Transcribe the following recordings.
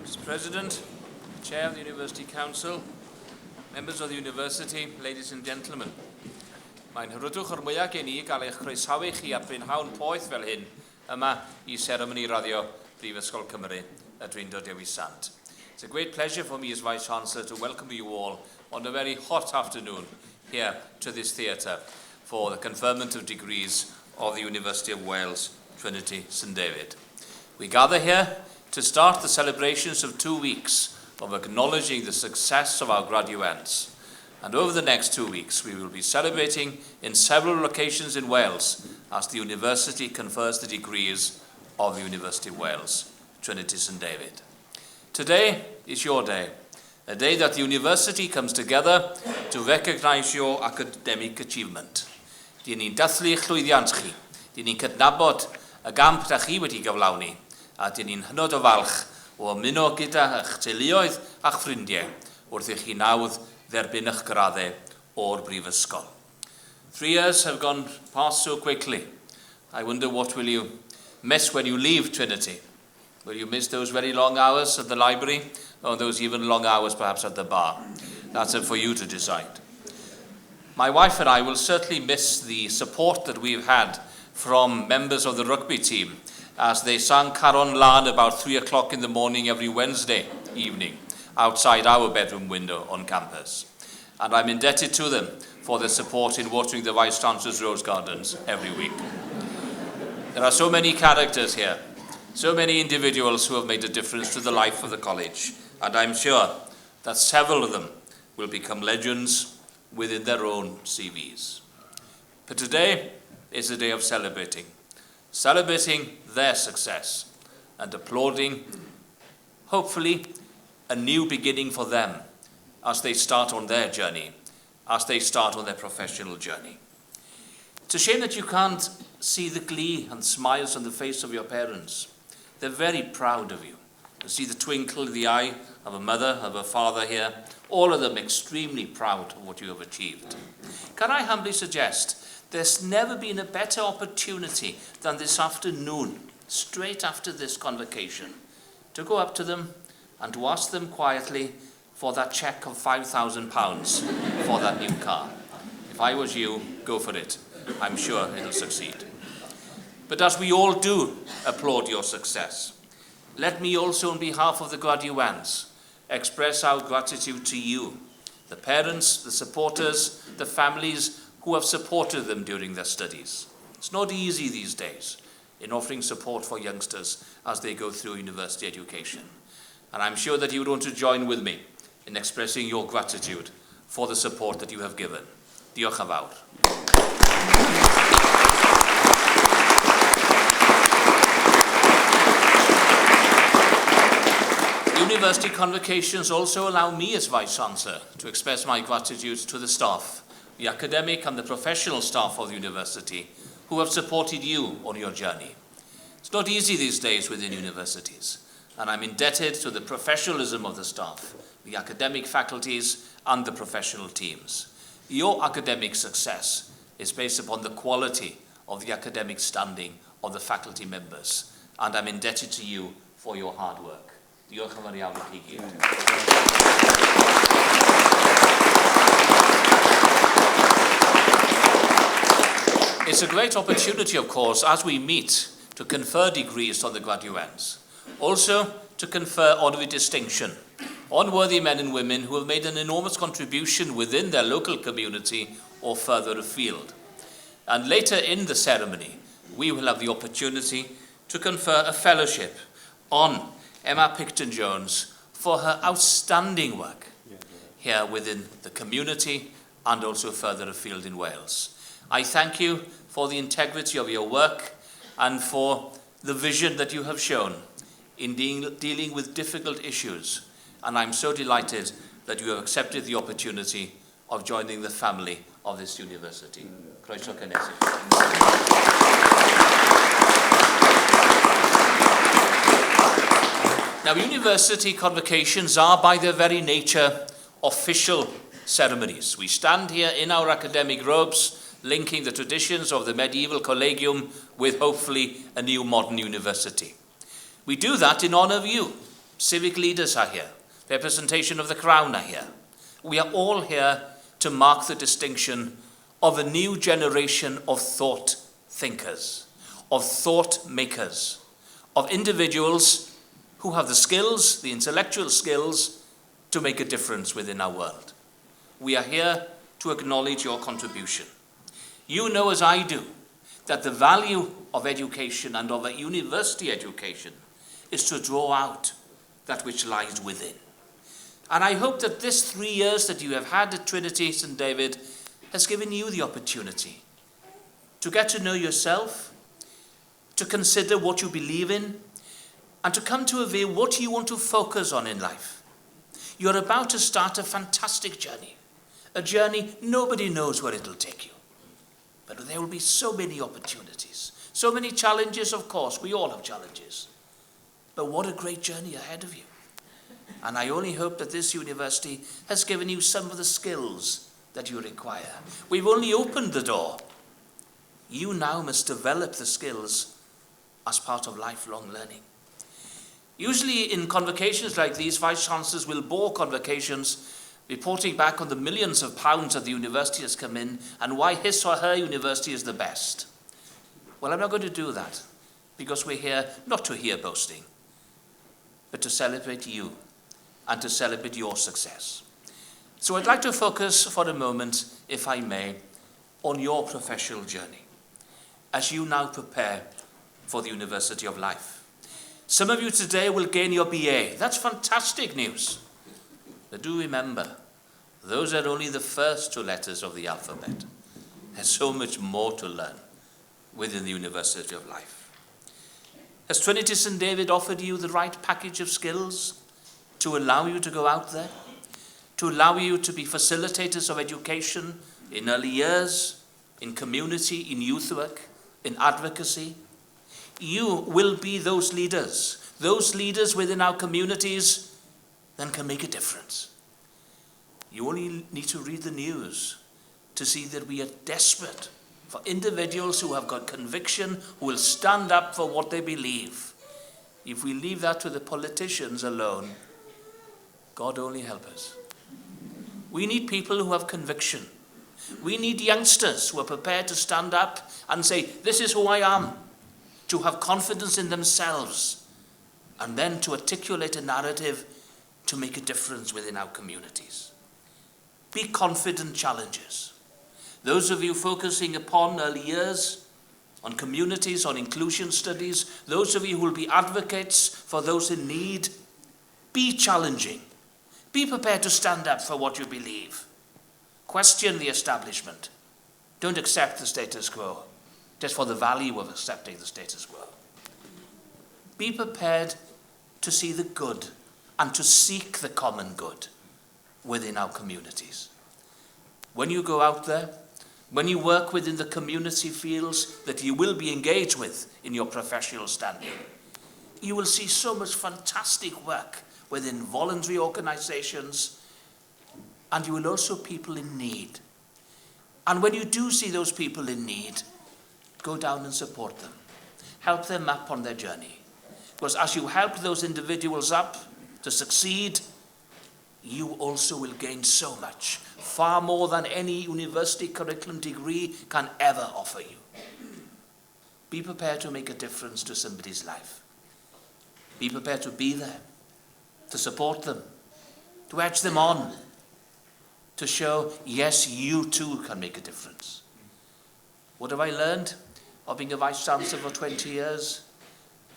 Mr. President, Chair of the University Council, members of the University, ladies and gentlemen. Mae'n hyrwydwch o'r mwyaf gen I gael eich croesawu chi at brynhawn poeth fel hyn yma I seremoni raddio Prifysgol Cymru, y Drindod Dewi Sant. It's a great pleasure for me as Vice-Chancellor to welcome you all on a very hot afternoon here to this theatre for the conferment of degrees of the University of Wales, Trinity, St David. We gather here to start the celebrations of 2 weeks of acknowledging the success of our graduates. And over the next 2 weeks, we will be celebrating in several locations in Wales as the University confers the degrees of the University of Wales, Trinity St David. Today is your day, a day that the University comes together to recognise your academic achievement. Dyn ni'n dathlu eich llwyddiant chi, dyn ni'n cydnabod y gamp da chi wedi gyflawni, a dyn ni'n hynod o falch o ymuno gyda eich teuluoedd a'ch ffrindiau wrth i chi nawdd dderbyn eich graddau o'r Prifysgol. 3 years have gone past so quickly. I wonder what will you miss when you leave Trinity? Will you miss those very long hours at the library, or those even long hours perhaps at the bar? That's up for you to decide. My wife and I will certainly miss the support that we've had from members of the rugby team as they sang Caron Lan about 3 o'clock in the morning every Wednesday evening outside our bedroom window on campus. And I'm indebted to them for their support in watering the Vice-Chancellor's rose gardens every week. There are so many characters here, so many individuals who have made a difference to the life of the college, and I'm sure that several of them will become legends within their own CVs. But today is a day of celebrating their success and applauding, hopefully, a new beginning for them as they start on their journey, as they start on their professional journey. It's a shame that you can't see the glee and smiles on the face of your parents. They're very proud of you. You see the twinkle in the eye of a mother, of a father here, all of them extremely proud of what you have achieved. Can I humbly suggest there's never been a better opportunity than this afternoon, straight after this convocation, to go up to them and to ask them quietly for that cheque of £5,000 for that new car. If I was you, go for it. I'm sure it'll succeed. But as we all do applaud your success, let me also, on behalf of the graduates, express our gratitude to you, the parents, the supporters, the families who have supported them during their studies. It's not easy these days in offering support for youngsters as they go through university education. And I'm sure that you would want to join with me in expressing your gratitude for the support that you have given. Diolch yn fawr. University convocations also allow me as Vice-Chancellor to express my gratitude to the staff, the academic and the professional staff of the university who have supported you on your journey. It's not easy these days within universities, and I'm indebted to the professionalism of the staff, the academic faculties and the professional teams. Your academic success is based upon the quality of the academic standing of the faculty members, and I'm indebted to you for your hard work. Diolch yn fawr iawn I chi gyd. It's a great opportunity, of course, as we meet to confer degrees on the graduates. Also, to confer honorary distinction on worthy men and women who have made an enormous contribution within their local community or further afield. And later in the ceremony, we will have the opportunity to confer a fellowship on Emma Picton-Jones for her outstanding work here within the community and also further afield in Wales. I thank you for the integrity of your work and for the vision that you have shown in dealing with difficult issues. And I'm so delighted that you have accepted the opportunity of joining the family of this university. Croeso cynnes. Now, university convocations are, by their very nature, official ceremonies. We stand here in our academic robes, linking the traditions of the medieval collegium with, hopefully, a new modern university. We do that in honour of you, Civic leaders are here. Representation of the Crown are here. We are all here to mark the distinction of a new generation of thought thinkers, of thought makers, of individuals who have the skills, the intellectual skills, to make a difference within our world. We are here to acknowledge your contribution. You know, as I do, that the value of education and of a university education is to draw out that which lies within. And I hope that this 3 years that you have had at Trinity St. David has given you the opportunity to get to know yourself, to consider what you believe in, and to come to a view what you want to focus on in life. You're about to start a fantastic journey, a journey nobody knows where it'll take you. But there will be so many opportunities, so many challenges, of course. We all have challenges. But what a great journey ahead of you. And I only hope that this university has given you some of the skills that you require. We've only opened the door. You now must develop the skills as part of lifelong learning. Usually in convocations like these, Vice-Chancellors will bore convocations reporting back on the millions of pounds that the university has come in and why his or her university is the best. Well, I'm not going to do that, because we're here not to hear boasting, but to celebrate you and to celebrate your success. So I'd like to focus for a moment, if I may, on your professional journey as you now prepare for the University of Life. Some of you today will gain your BA. That's fantastic news. But do remember, those are only the first 2 letters of the alphabet. There's so much more to learn within the University of Life. Has Trinity St. David offered you the right package of skills to allow you to go out there, to allow you to be facilitators of education in early years, in community, in youth work, in advocacy? You will be those leaders within our communities that can make a difference. You only need to read the news to see that we are desperate for individuals who have got conviction, who will stand up for what they believe. If we leave that to the politicians alone, God only help us. We need people who have conviction. We need youngsters who are prepared to stand up and say, this is who I am, to have confidence in themselves, and then to articulate a narrative to make a difference within our communities. Be confident challengers. Those of you focusing upon early years, on communities, on inclusion studies, those of you who will be advocates for those in need, be challenging. Be prepared to stand up for what you believe. Question the establishment. Don't accept the status quo just for the value of accepting the status quo. Be prepared to see the good and to seek the common good within our communities. When you go out there, when you work within the community fields that you will be engaged with in your professional standing, you will see so much fantastic work within voluntary organizations, and you will also people in need. And when you do see those people in need, go down and support them. Help them up on their journey. Because as you help those individuals up to succeed, you also will gain so much, far more than any university curriculum degree can ever offer you. Be prepared to make a difference to somebody's life. Be prepared to be there, to support them, to edge them on, to show, yes, you too can make a difference. What have I learned of being a Vice-Chancellor for 20 years?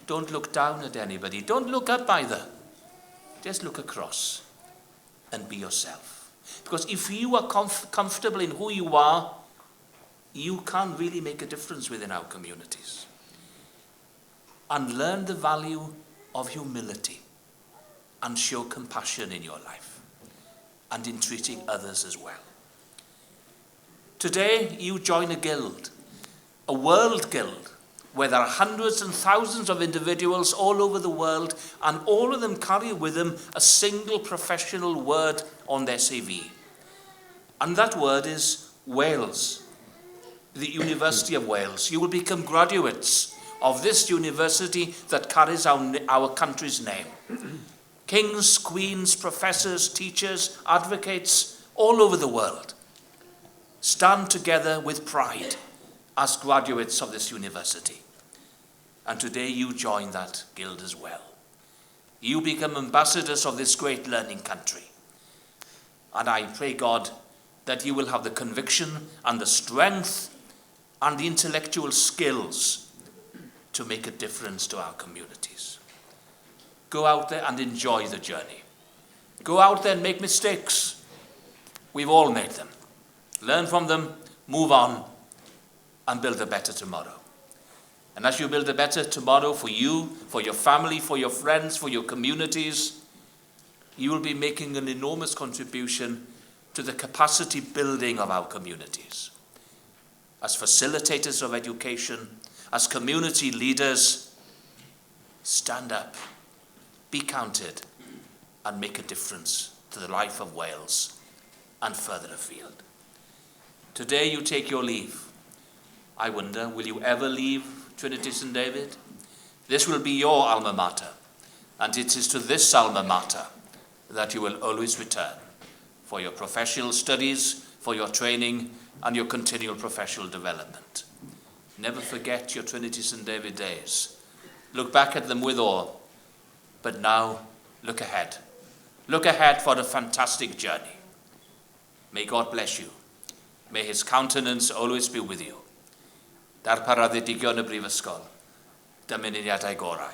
Don't look down at anybody. Don't look up either. Just look across and be yourself. Because if you are comfortable in who you are, you can really make a difference within our communities. And learn the value of humility and show compassion in your life and in treating others as well. Today, you join a guild, a world guild, where there are hundreds and thousands of individuals all over the world, and all of them carry with them a single professional word on their CV. And that word is Wales, the University of Wales. You will become graduates of this university that carries our country's name. Kings, queens, professors, teachers, advocates all over the world stand together with pride as graduates of this university. And today you join that guild as well. You become ambassadors of this great learning country. And I pray, God, that you will have the conviction and the strength and the intellectual skills to make a difference to our communities. Go out there and enjoy the journey. Go out there and make mistakes. We've all made them. Learn from them, move on, and build a better tomorrow. And as you build a better tomorrow for you, for your family, for your friends, for your communities, you will be making an enormous contribution to the capacity building of our communities. As facilitators of education, as community leaders, stand up, be counted, and make a difference to the life of Wales and further afield. Today you take your leave. I wonder, will you ever leave Trinity St. David? This will be your alma mater, and it is to this alma mater that you will always return for your professional studies, for your training, and your continual professional development. Never forget your Trinity St. David days. Look back at them with awe, but now look ahead. Look ahead for a fantastic journey. May God bless you. May his countenance always be with you. Darparadigion y Prifysgol, dymuniadau gorau.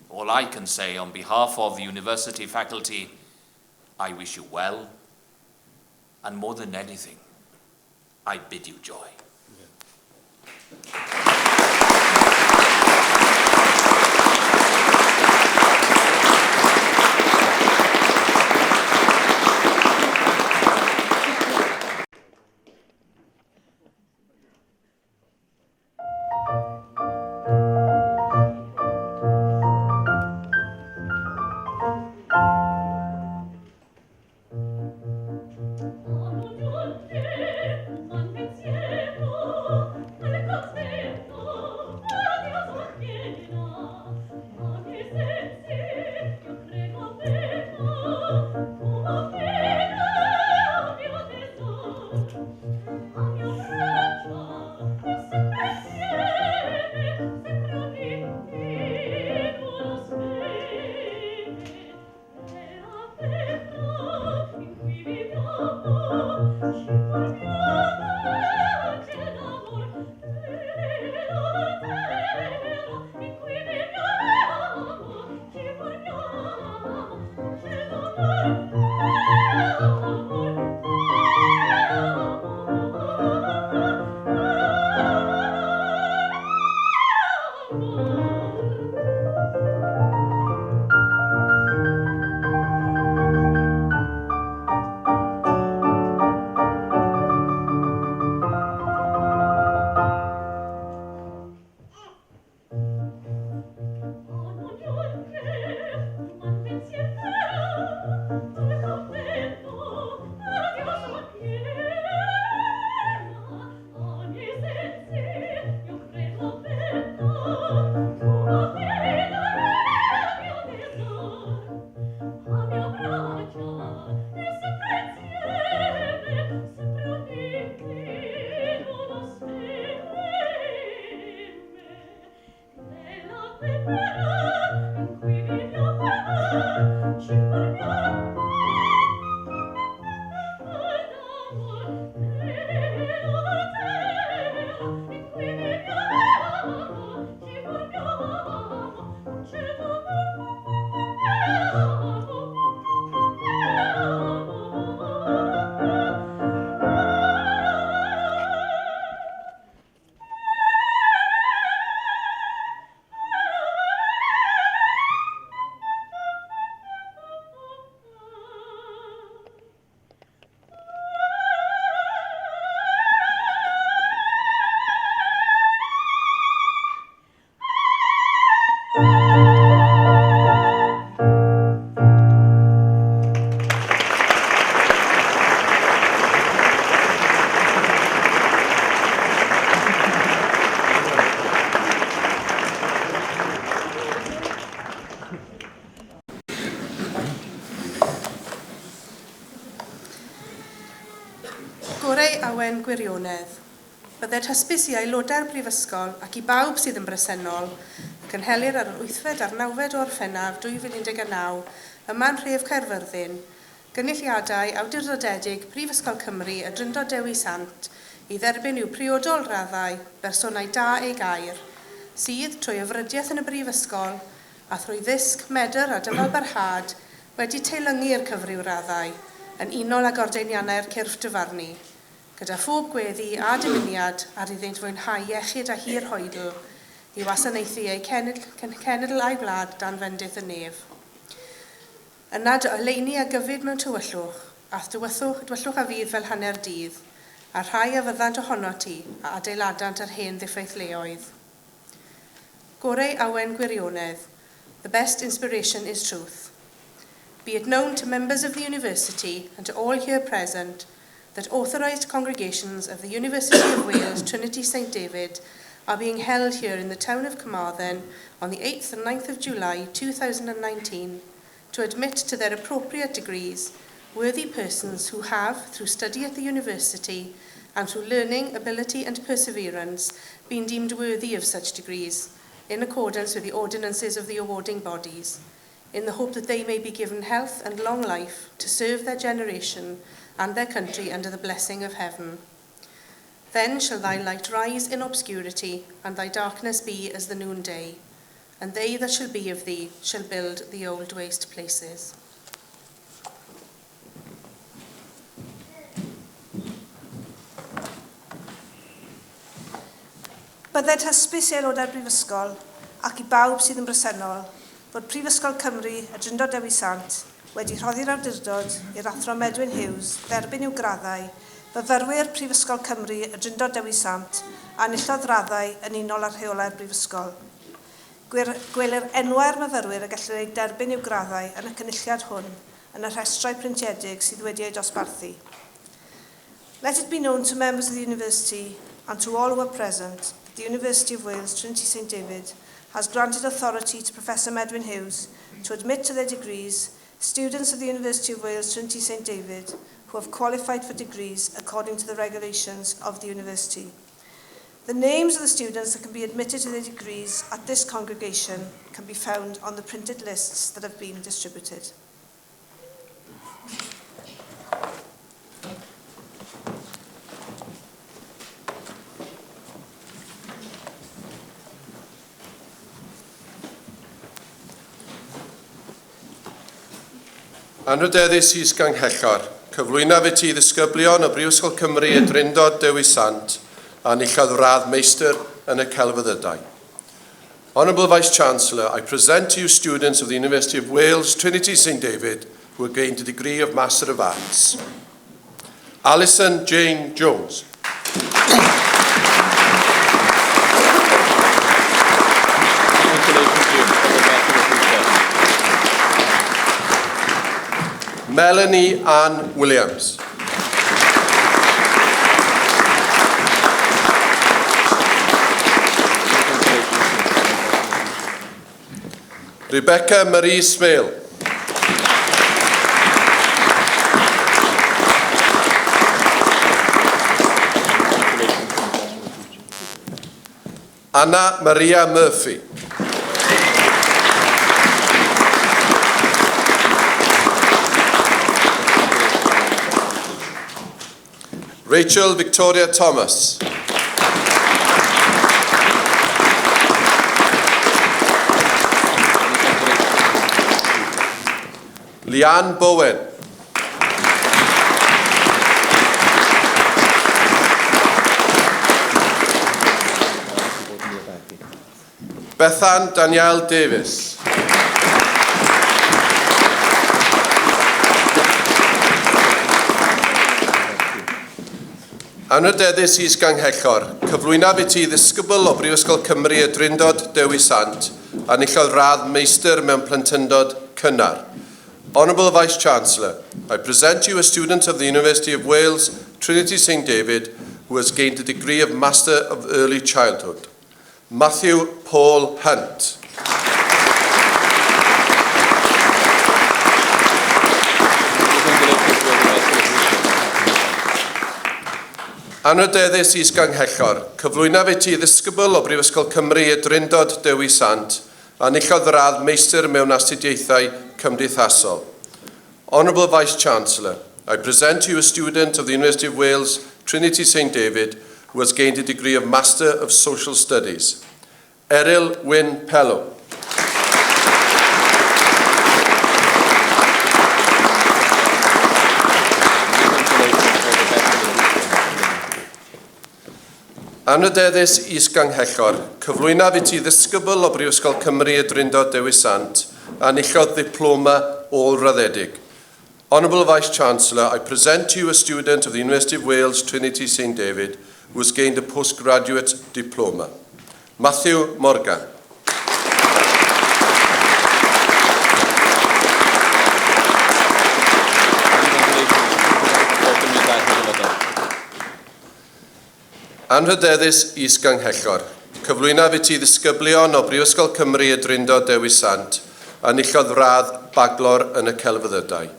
All I can say on behalf of the university faculty, I wish you well, and more than anything, I bid you joy. Gorau awen gwirionedd. Byddai'r hysbys i aelodau'r Prifysgol ac i bawb sydd yn bresennol ac yn helir ar yr 8fed a'r 9fed o Orffennaf 2019 yma'n Dref Caerfyrddin, gynulliadau awdurdodedig Prifysgol Cymru y Drindod Dewi Sant i dderbyn i'w priodol raddau bersonau da ei gair, sydd trwy yfrydiaeth yn y Brifysgol a thrwy ddisg, medr a dyfal barhad wedi teilyngu'r cyfryw raddau yn unol ag ordeiniannau'r cyrff dyfarnu, gyda phob gweddi a dymuniad ar iddynt fwynhau iechyd a hir hoedl i wasanaethu eu cenedl a'i gwlad dan fendith y nef. Yna oleini a gyfyd mewn tywyllwch, ath dywellwch a fydd fel hanner dydd, a rhai a fyddant ohono ti a adeiladant ar hen ddiffeithleoedd. Gorau awen gwirionedd, the best inspiration is truth. Be it known to members of the University and to all here present that authorised congregations of the University of Wales Trinity St David are being held here in the town of Carmarthen on the 8th and 9th of July 2019 to admit to their appropriate degrees worthy persons who have, through study at the university and through learning, ability and perseverance, been deemed worthy of such degrees in accordance with the ordinances of the awarding bodies, in the hope that they may be given health and long life to serve their generation and their country under the blessing of heaven. Then shall thy light rise in obscurity, and thy darkness be as the noonday, and they that shall be of thee shall build the old waste places. Byddai'r hysbys i aelodau'r Brifysgol ac i bawb sydd yn bresennol fod Prifysgol Cymru y Drindod Dewi Sant wedi rhoddi'r awdurdod i'r athro Medwyn Hughes dderbyn i'w graddau, myfyrwyr Prifysgol Cymru y Drindod Dewi Sant a enillodd raddau yn unol ar rheolau'r Brifysgol. Gwelir enwau'r myfyrwyr y gellir ei derbyn i'w graddau yn y cynulliad hwn yn y rhestrau pryntiedig sydd wedi ei dosbarthu. Let it be known to members of the University and to all who are present that the University of Wales Trinity St David has granted authority to Professor Medwyn Hughes to admit to their degrees students of the University of Wales Trinity St David who have qualified for degrees according to the regulations of the university. The names of the students that can be admitted to their degrees at this congregation can be found on the printed lists that have been distributed. Anrydeddus is ganghellor, cyflwynaf i ti ddisgyblion o Brifysgol Cymru y Drindod Dewi Sant a enillodd radd meistr yn y celfyddydau. Honourable Vice-Chancellor, I present to you students of the University of Wales Trinity St David who have gained a degree of Master of Arts. Alison Jane Jones. Melanie Ann Williams. Rebecca Marie Smale. Anna Maria Murphy. Rachel Victoria Thomas. Leanne Bowen. Bethan Danielle Davis. Anrydeddus is ganghellor, cyflwynaf i ti ddisgybl o Brifysgol Cymru y Drindod Dewi Sant a enillodd radd meistr mewn plentyndod cynnar. Honourable Vice-Chancellor, I present you a student of the University of Wales Trinity St David who has gained a degree of Master of Early Childhood. Matthew Paul Hunt. Anrydeddus is-ganghellor, cyflwynaf i ti ddisgybl o Brifysgol Cymru y Drindod Dewi Sant a enillodd radd meistr mewn astudiaethau cymdeithasol. Honourable Vice-Chancellor, I present to you a student of the University of Wales, Trinity St David, who has gained a degree of Master of Social Studies. Eryl Wyn Pello. Anrydeddus is-ganghellor, cyflwynaf i ti ddisgybl o Brifysgol Cymru y Drindod Dewi Sant a enillodd diploma ôl-raddedig. Honourable Vice-Chancellor, I present to you a student of the University of Wales, Trinity St David, who has gained a postgraduate diploma. Matthew Morgan. Anrydeddus is-ganghellor, cyflwynaf i ti ddisgyblion o Brifysgol Cymru y Drindod Dewi Sant a enillodd radd baglor yn y celfyddydau.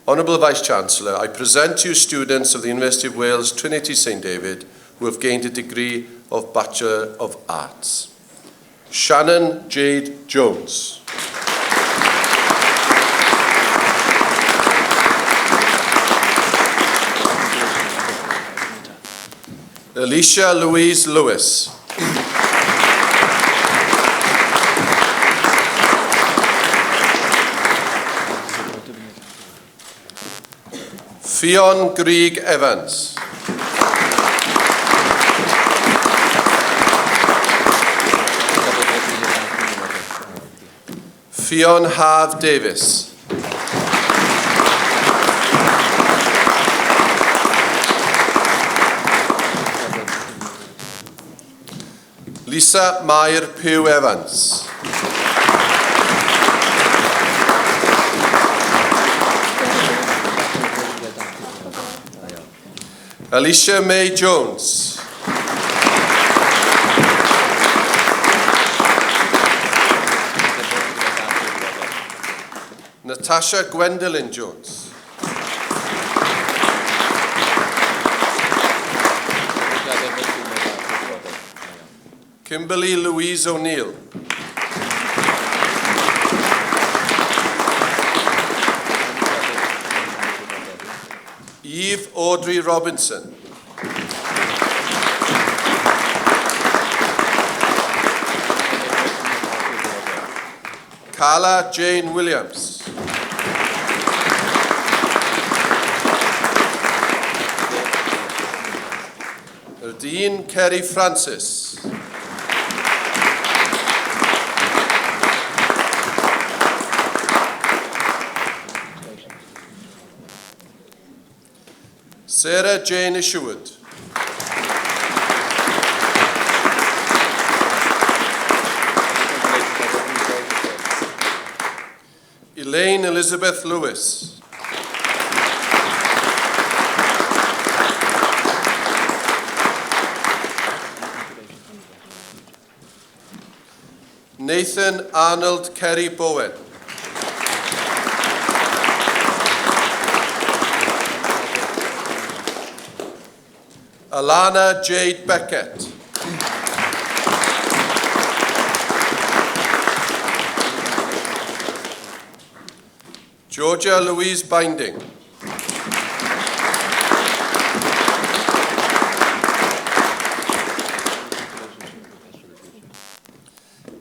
Honourable Vice-Chancellor, I present to you students of the University of Wales, Trinity St David, who have gained a degree of Bachelor of Arts. Shannon Jade Jones. Alicia Louise Lewis. Fionn Grieg Evans. Fionn Harv Davis. Lisa Mair Pugh Evans. Alicia May Jones. Natasha Gwendolyn Jones. Kimberly Louise O'Neill. Eve Audrey Robinson. Carla Jane Williams. Dean Kerry Francis. Sarah Jane Isherwood. Elaine Elizabeth Lewis. Nathan Arnold Kerry Bowen. Alana Jade Beckett. Georgia Louise Binding.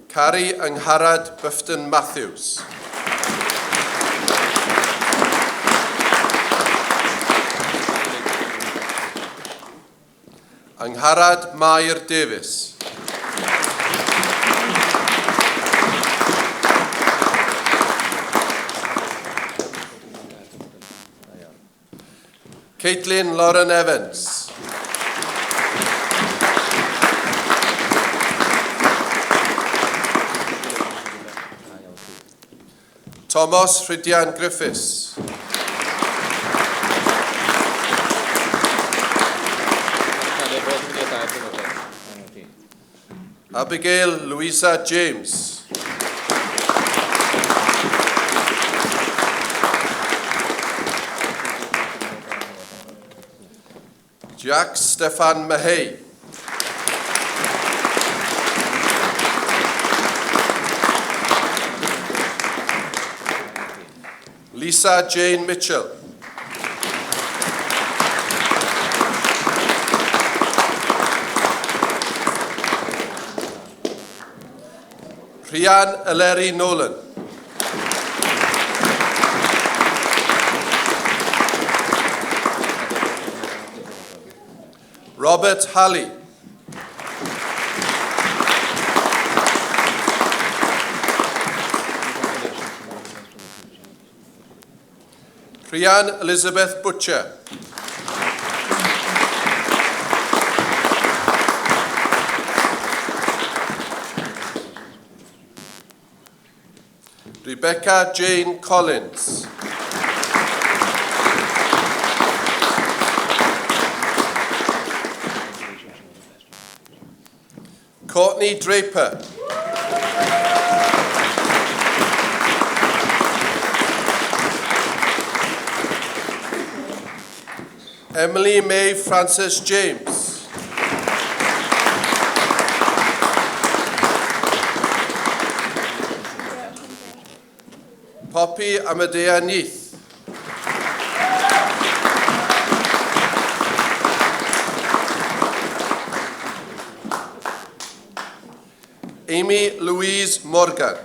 Carrie Angharad Bufton Matthews. Angharad Mair Davis. Caitlin Lauren Evans. Thomas Rhydian Griffiths. Abigail Louisa James. Jack Steffan Mahey. Lisa Jane Mitchell. Rhian Eleri Nolan. Robert Halley. Rhian Elizabeth Butcher. Rebecca Jane Collins. Courtney Draper. Emily May Francis James. Poppy Amadea Neath. Amy Louise Morgan.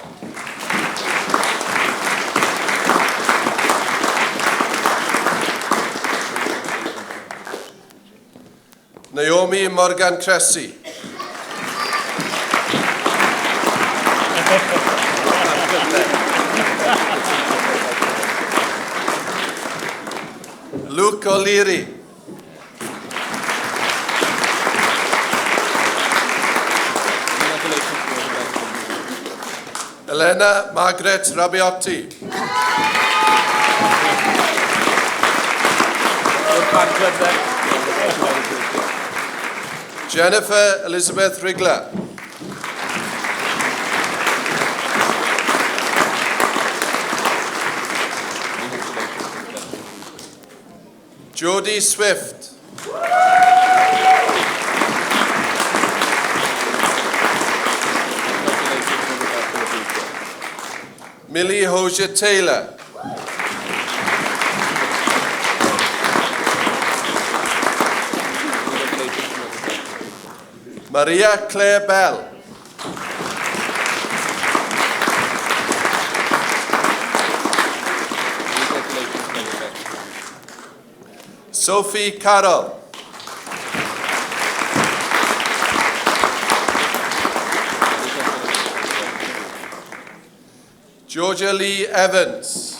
Naomi Morgan Cressy. Luke O'Leary. Elena Margaret Rabiotti. Jennifer Elizabeth Rigler. Jodie Swift. Millie Hosier Taylor. Maria Claire Bell. Sophie Carroll. Georgia Lee Evans.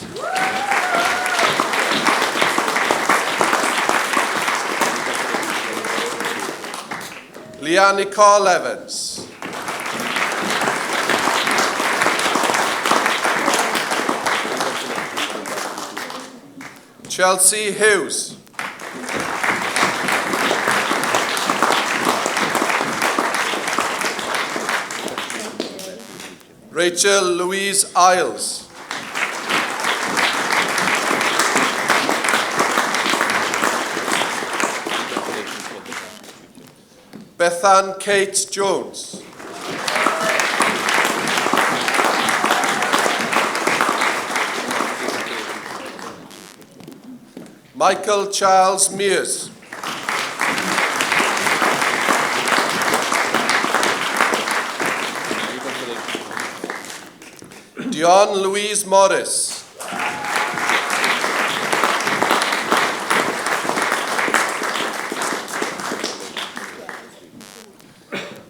Leah Nicole Evans. Chelsea Hughes. Rachel Louise Isles. Bethan Kate Jones. Michael Charles Mears. Dion Louise Morris.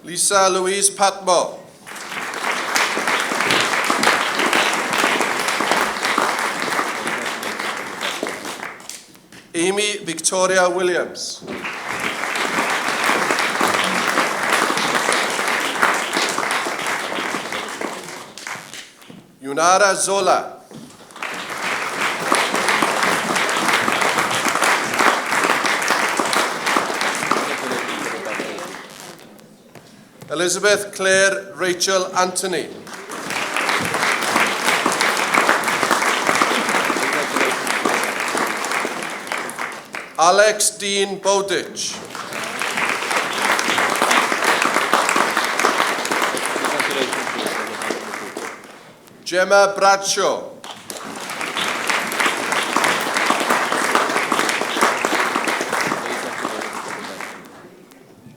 Lisa Louise Patmore. Amy Victoria Williams. Yunara Zola. Elizabeth Claire Rachel Anthony. Alex Dean Bowditch. Gemma Bradshaw.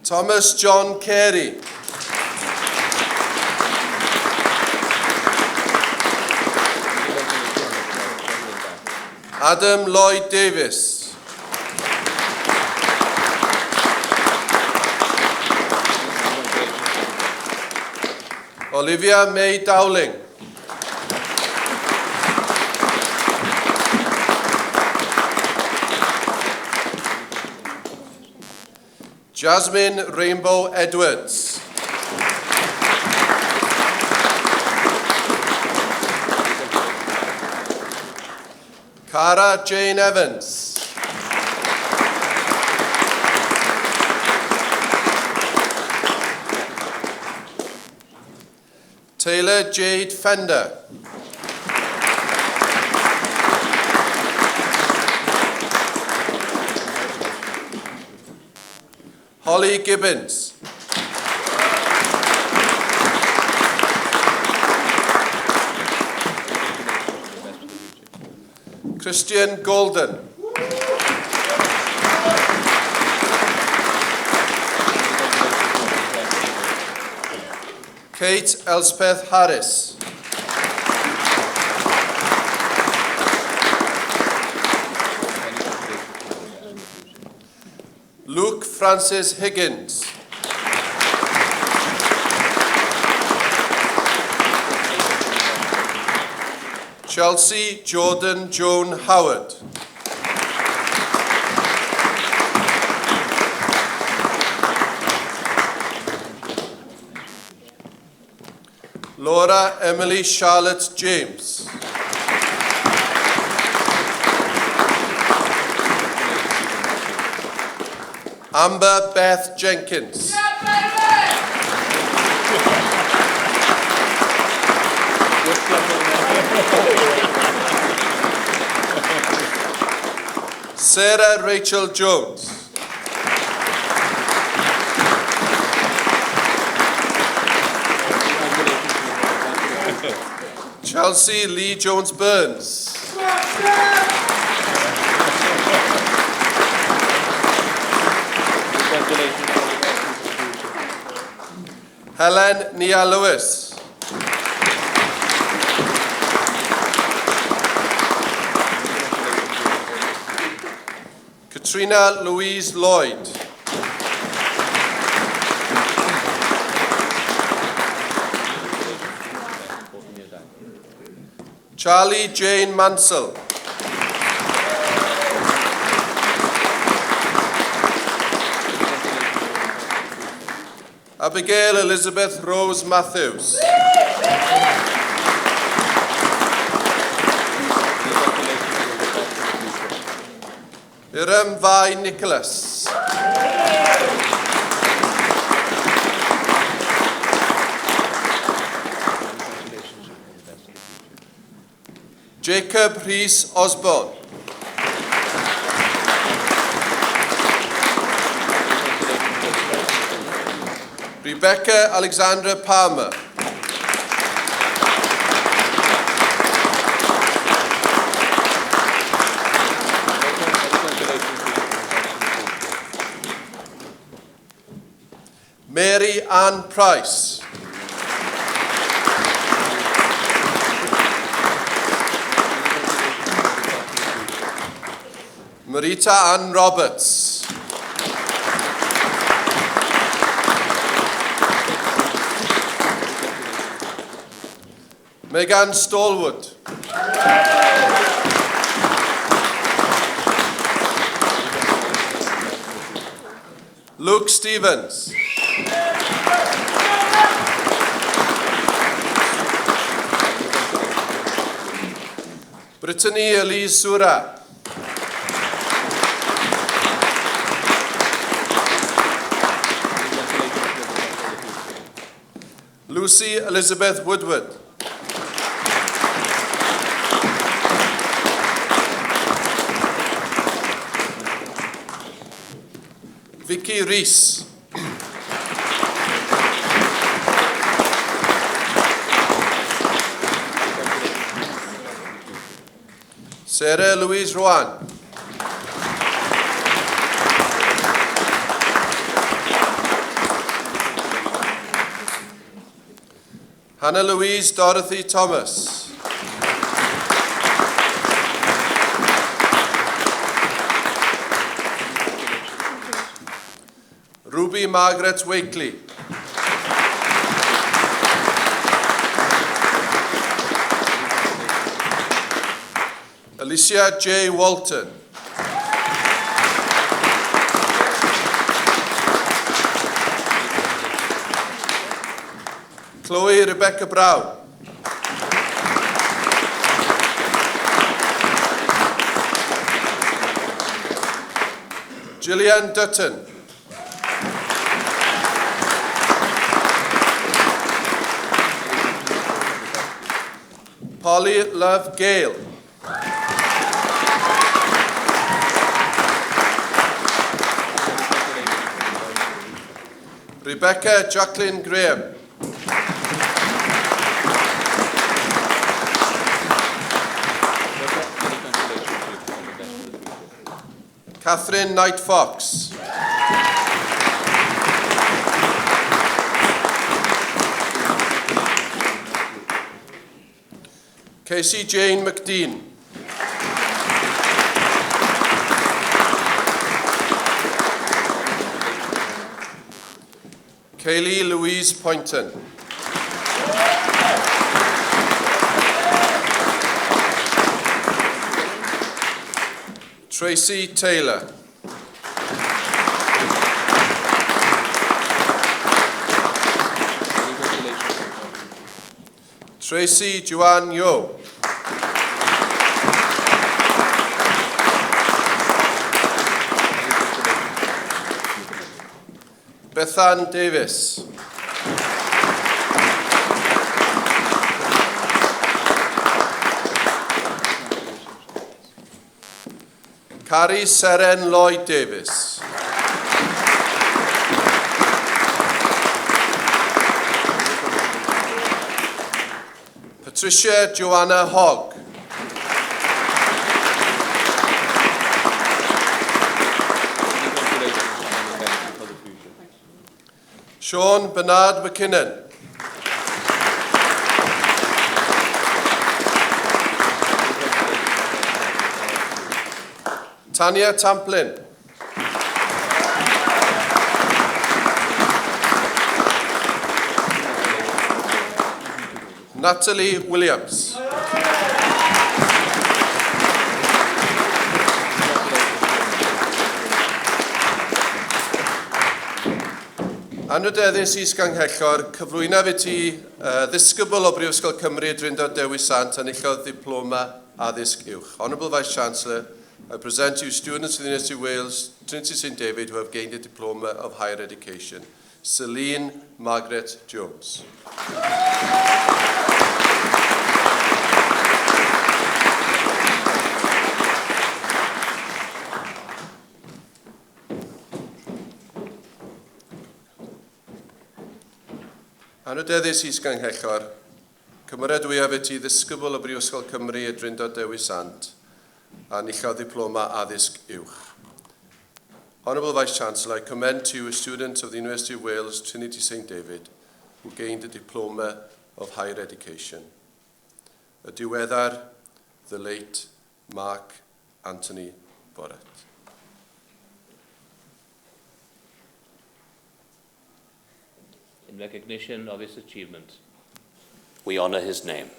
Thomas John Carey. Adam Lloyd Davis. Olivia May Dowling. Jasmine Rainbow Edwards. Cara Jane Evans. Taylor Jade Fender. Holly Gibbons. Christian Golden. Kate Elspeth Harris. Luke Francis Higgins. Chelsea Jordan Joan Howard. Laura Emily Charlotte James. Amber Beth Jenkins. Sarah Rachel Jones. Chelsea Lee Jones Burns. Helen Nia Lewis. Katrina Louise Lloyd. Charlie Jane Mansell. Abigail Elizabeth Rose Matthews. Iram Vai Nicholas. Jacob Rhys Osborne. Rebecca Alexandra Palmer. Mary Ann Price. Marita Ann Roberts. Megan Stallwood. Luke Stevens. Brittany Elise Sura. Lucy Elizabeth Woodward. Vicky Rees. Sarah Louise Rowan. Hannah Louise Dorothy Thomas. Ruby Margaret Wakely. Alicia J. Walton. Chloe Rebecca Brown. Gillian Dutton. Polly Love Gale. Rebecca Jacqueline Graham. Catherine Knight Fox. Casey Jane McDean. Kaylee Louise Poynton. Tracy Taylor. Tracy Joanne Yo. Bethan Davis. Carrie Seren Lloyd Davis. Patricia Joanna Hogg. Sean Bernard McKinnon. Tanya Tamplin. Natalie Williams. Anrydeddus is ganghellor, cyflwynaf i ti ddisgybl o Brifysgol Cymru Drindod Dewi Sant a enillodd diploma addysg uwch. Honourable Vice Chancellor, I present to you students of the University of Wales, Trinity St David, who have gained a diploma of higher education. Celine Margaret Jones. Anrydeddus is ganghellor, cymeradwyaf i ti ddisgybl o Brifysgol Cymru a Drindod Dewi Sant a enillodd diploma addysg uwch. Honourable Vice Chancellor, I commend to you a student of the University of Wales, Trinity St David, who gained a diploma of higher education. A diweddar, the late Mark Anthony Borat. In recognition of his achievement, we honour his name.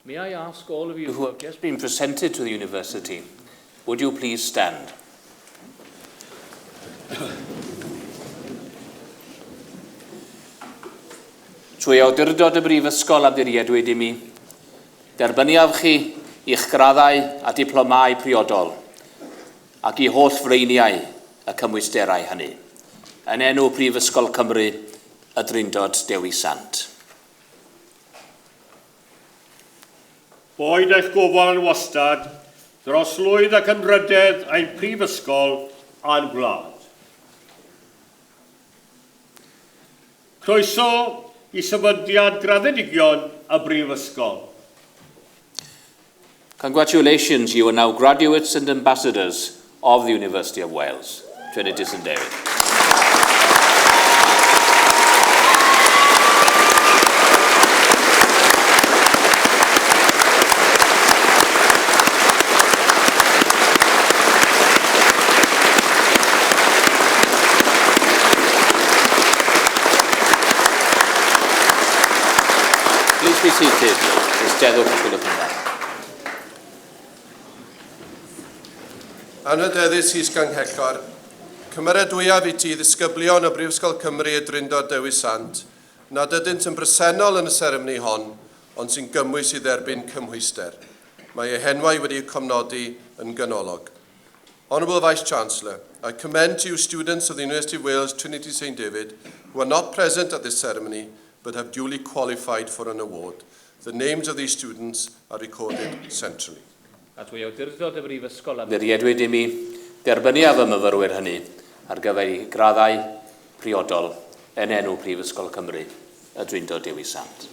may I ask all of you who have just been presented to the university, would you please stand? Trwy awdurdod y Brifysgol amddiriedwyd i mi, derbyniaf chi i'ch graddau a diplomau priodol ac i holl freiniau y cymwysterau hynny. Yn enw Prifysgol Cymru, y Drindod Dewi Sant. boed eich gofal yn wastad, droslwyd ac yn rydedd ein prifysgol a'n gwlad. Croeso I sefydliad graddedigion y brifysgol. Congratulations, you are now graduates and ambassadors of the University of Wales, Trinity and Dewi. Please be seated. Eisteddwch ac gwelwch yn dda. Anhydeddus Is Ganghellor, cymeradwyaf I ti ddisgyblion y Brifysgol Cymru y Drindod Dewi Sant, nad ydynt yn bresennol yn y seremoni hon, ond sy'n gymwys I dderbyn cymhwyster. Mae eu henwau wedi cofnodi yn ganolog. Honourable Vice-Chancellor, I commend to you students of the University of Wales, Trinity St David, who are not present at this ceremony, but have duly qualified for an award. The names of these students are recorded centrally. At we awdurdod y brifysgol am Buriedwyd I mi derbyniaf y myfyrwyr hynny ar gyfer I graddau priodol yn enw Prifysgol Cymru, y Drindod Dewi Sant.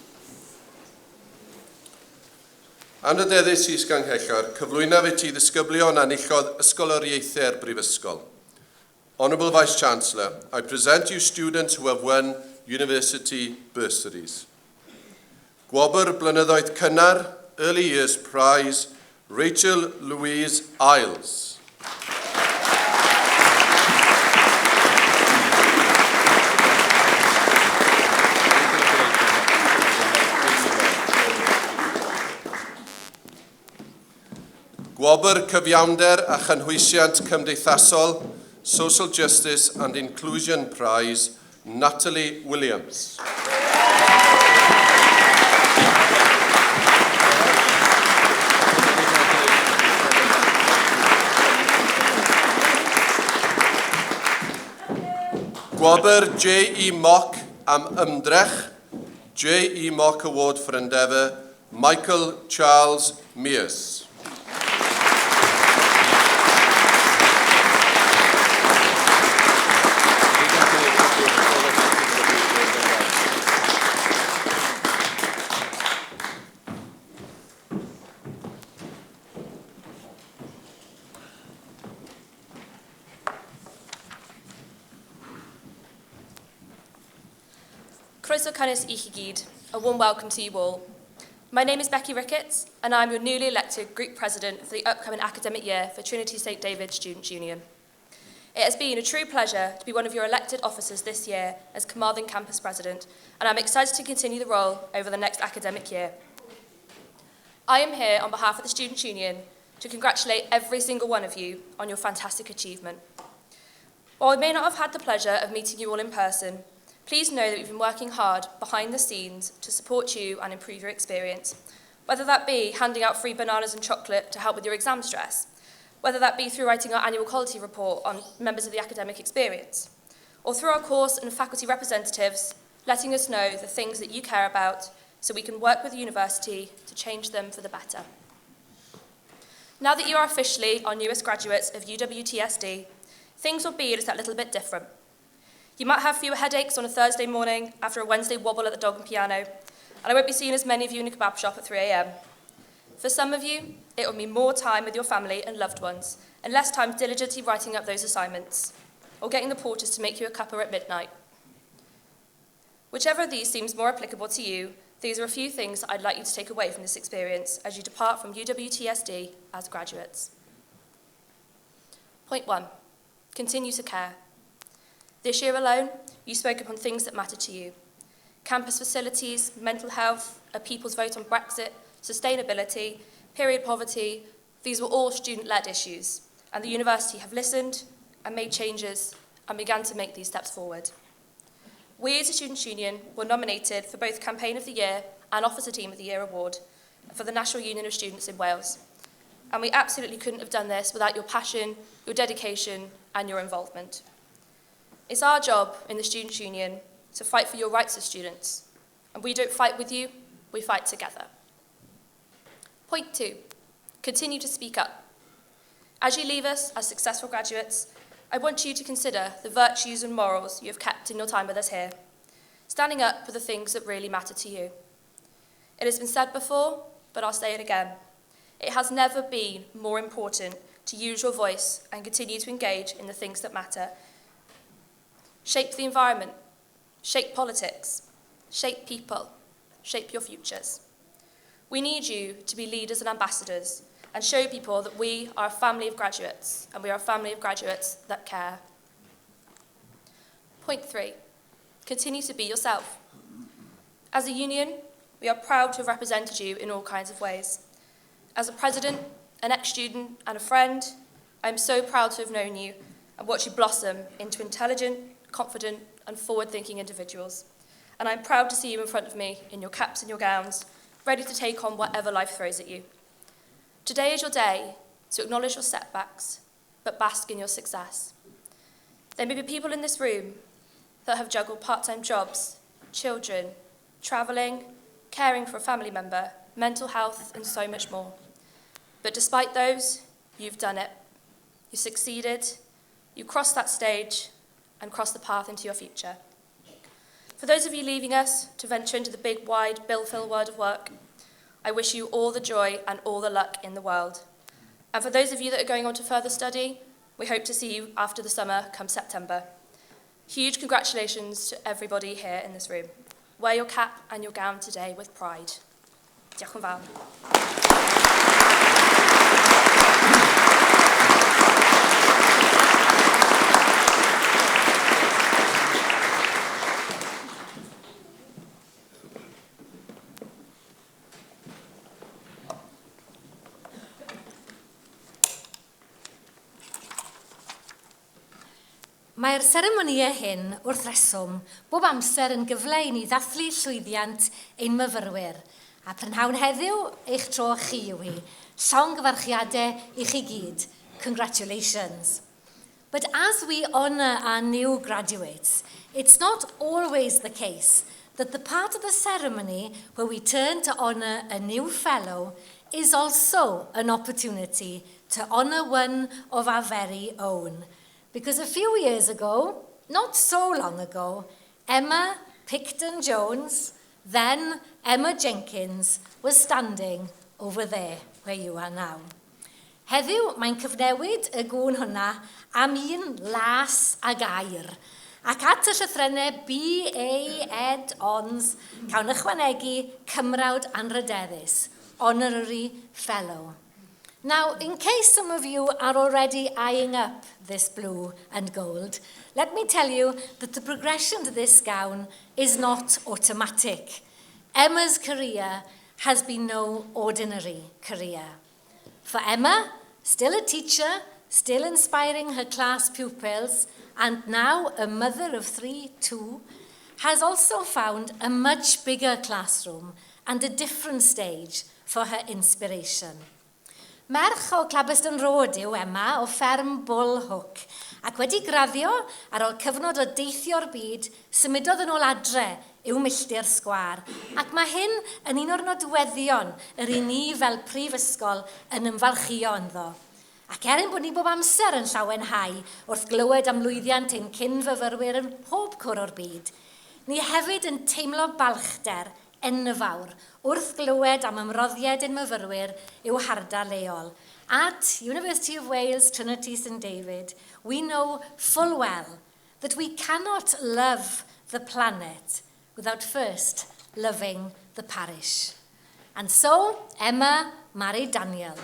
Anhydeddus Is Ganghellor, cyflwynaf I ti ddisgyblion anillodd ysgoloriaethau'r brifysgol. Honourable Vice-Chancellor, I present you students who have won university bursaries. Gwobr blynyddoedd cynnar, Early Years Prize, Rachel Louise Isles. Gwobr cyfiawnder a chynhwysiant cymdeithasol, Social Justice and Inclusion Prize, Natalie Williams. Gwobr J.E. Mock am ymdrech, J.E. Mock Award for Endeavour, Michael Charles Mears. Croeso cynnes I chi gyd, a warm welcome to you all. My name is Becky Ricketts, and I'm your newly elected Group President for the upcoming academic year for Trinity St David's Students' Union. It has been a true pleasure to be one of your elected officers this year as Carmarthen Campus President, and I'm excited to continue the role over the next academic year. I am here on behalf of the Students' Union to congratulate every single one of you on your fantastic achievement. While we may not have had the pleasure of meeting you all in person, please know that we've been working hard behind the scenes to support you and improve your experience, whether that be handing out free bananas and chocolate to help with your exam stress, whether that be through writing our annual quality report on members of the academic experience, or through our course and faculty representatives letting us know the things that you care about so we can work with the university to change them for the better. Now that you are officially our newest graduates of UWTSD, things will be just that little bit different. You might have fewer headaches on a Thursday morning after a Wednesday wobble at the dog and piano, and I won't be seeing as many of you in a kebab shop at 3 a.m. For some of you, it will mean more time with your family and loved ones, and less time diligently writing up those assignments, or getting the porters to make you a cuppa at midnight. Whichever of these seems more applicable to you, these are a few things I'd like you to take away from this experience as you depart from UWTSD as graduates. Point 1. Continue to care. This year alone, you spoke upon things that matter to you. Campus facilities, mental health, a people's vote on Brexit, sustainability, period poverty, these were all student-led issues, and the university have listened and made changes and began to make these steps forward. We as a Students' Union were nominated for both Campaign of the Year and Officer Team of the Year award for the National Union of Students in Wales, and we absolutely couldn't have done this without your passion, your dedication, and your involvement. It's our job in the Students' Union to fight for your rights as students, and we don't fight with you, we fight together. Point 2, continue to speak up. As you leave us as successful graduates, I want you to consider the virtues and morals you have kept in your time with us here, standing up for the things that really matter to you. It has been said before, but I'll say it again. It has never been more important to use your voice and continue to engage in the things that matter. Shape the environment, shape politics, shape people, shape your futures. We need you to be leaders and ambassadors and show people that we are a family of graduates, and we are a family of graduates that care. Point 3, continue to be yourself. As a union, we are proud to have represented you in all kinds of ways. As a president, an ex-student, and a friend, I am so proud to have known you and watched you blossom into intelligent, confident, and forward-thinking individuals. And I'm proud to see you in front of me in your caps and your gowns, ready to take on whatever life throws at you. Today is your day to acknowledge your setbacks, but bask in your success. There may be people in this room that have juggled part-time jobs, children, travelling, caring for a family member, mental health, and so much more. But despite those, you've done it. You succeeded, you crossed that stage, and crossed the path into your future. For those of you leaving us to venture into the big, wide, bill-filled world of work, I wish you all the joy and all the luck in the world. And for those of you that are going on to further study, we hope to see you after the summer come September. Huge congratulations to everybody here in this room. Wear your cap and your gown today with pride. Diolch yn fawr. Mae'r seremonïau hyn wrth reswm bob amser yn gyfle i ni ddathlu llwyddiant ein myfyrwyr, a prynhawn heddiw eich tro chi yw hi. Llongyfarchiadau i chi gyd. Congratulations. But as we honour our new graduates, it's not always the case that the part of the ceremony where we turn to honour a new fellow is also an opportunity to honour one of our very own. Because a few years ago, not so long ago, Emma Picton-Jones, then Emma Jenkins, was standing over there where you are now. Heddiw, mae'n cyfnewid y gŵn hwnna am un las a gair, ac at y llythrennau B.A. Ed Ons, cawn ychwanegu cymrawd anrydeddus, Honorary Fellow. Now, in case some of you are already eyeing up this blue and gold, let me tell you that the progression to this gown is not automatic. Emma's career has been no ordinary career. For Emma, still a teacher, still inspiring her class pupils, and now a mother of 3 too, has also found a much bigger classroom and a different stage for her inspiration. Merch o Clabyston Road yw Emma o fferm Bull Hook, ac wedi graddio ar ôl cyfnod o deithio'r byd, symudodd yn ôl adre i'w milltir sgwar, ac mae hyn yn un o'r nodweddion yr un ni fel Prifysgol yn ymfalchio ynddo. Ac bod ni bob amser yn llawenhau wrth glywed am lwyddiant ein cyn-fyfyrwyr yn pob cwr o'r byd, ni hefyd yn teimlo balchder enfawr wrth glywed am ymroddiad ein myfyrwyr i'w hardal leol. At University of Wales, Trinity, St David, we know full well that we cannot love the planet without first loving the parish. And so, Emma married Daniel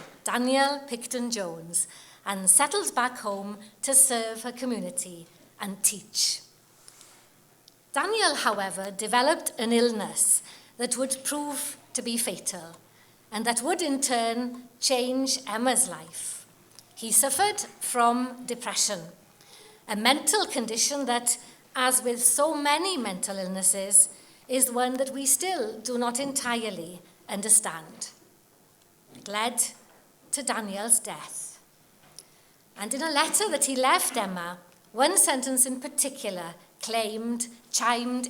Picton-Jones, and settled back home to serve her community and teach. Daniel, however, developed an illness that would prove to be fatal, and that would in turn change Emma's life. He suffered from depression, a mental condition that, as with so many mental illnesses, is one that we still do not entirely understand. It led to Daniel's death. And in a letter that he left Emma, one sentence in particular chimed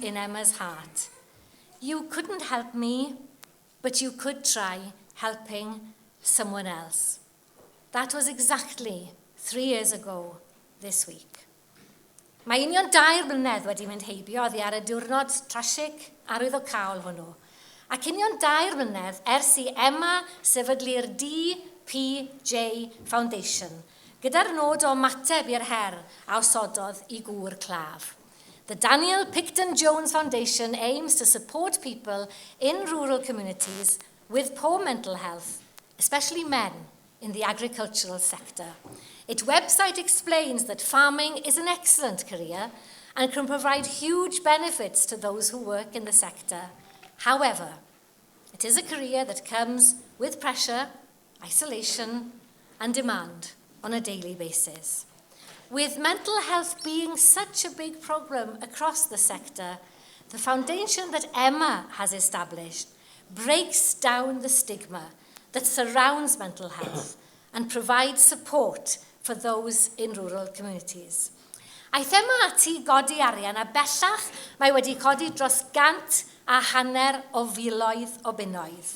in Emma's heart. You couldn't help me, but you could try helping someone else. That was exactly 3 years ago this week. Mae union 2 blynedd wedi mynd heibio oddi ar y diwrnod trasig arwyddocaol hwnnw. Ac union 2 blynedd ers i Emma sefydlu'r DPJ Foundation, gyda'r nod o mateb i'r her a osododd i gŵr claf. The Daniel Picton Jones Foundation aims to support people in rural communities with poor mental health, especially men in the agricultural sector. Its website explains that farming is an excellent career and can provide huge benefits to those who work in the sector. However, it is a career that comes with pressure, isolation, and demand on a daily basis. With mental health being such a big problem across the sector, the foundation that Emma has established breaks down the stigma that surrounds mental health and provides support for those in rural communities. Aeth Emma ati godi arian a bellach mae wedi codi dros 100 o filoedd o bunnoedd